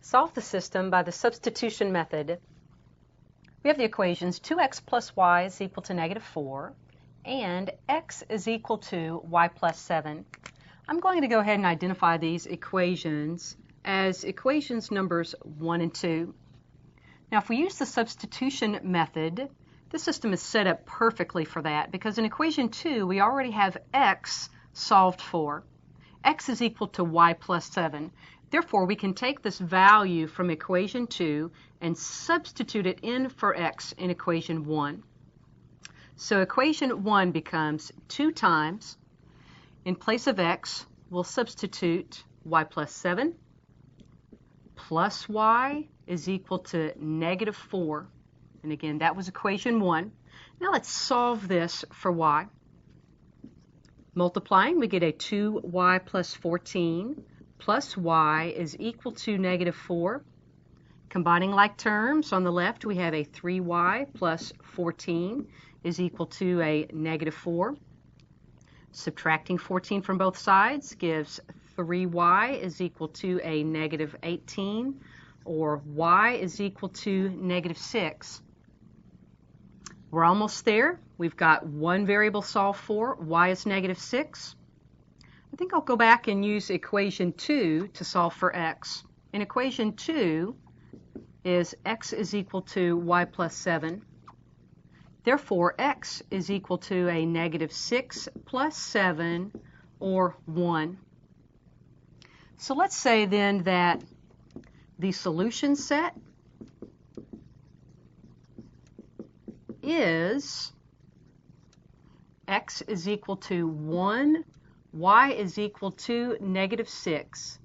Solve the system by the substitution method. We have the equations 2x plus y is equal to negative 4 and x is equal to y plus 7. I'm going to go ahead and identify these equations as equations numbers 1 and 2. Now if we use the substitution method, the system is set up perfectly for that because in equation 2 we already have x solved for. X is equal to y plus 7. Therefore, we can take this value from equation 2 and substitute it in for x in equation 1. So equation 1 becomes 2 times, in place of x, we'll substitute y plus 7 plus y is equal to negative 4. And again, that was equation 1. Now let's solve this for y. Multiplying, we get a 2y plus 14 plus y is equal to negative 4. Combining like terms, on the left we have a 3y plus 14 is equal to a negative 4. Subtracting 14 from both sides gives 3y is equal to a negative 18, or y is equal to negative 6. We're almost there. We've got one variable solved for. Y is negative 6. I think I'll go back and use equation 2 to solve for x. In equation 2 is x is equal to y plus 7. Therefore, x is equal to a negative 6 plus 7, or 1. So let's say then that the solution set is x is equal to 1, y is equal to negative 6.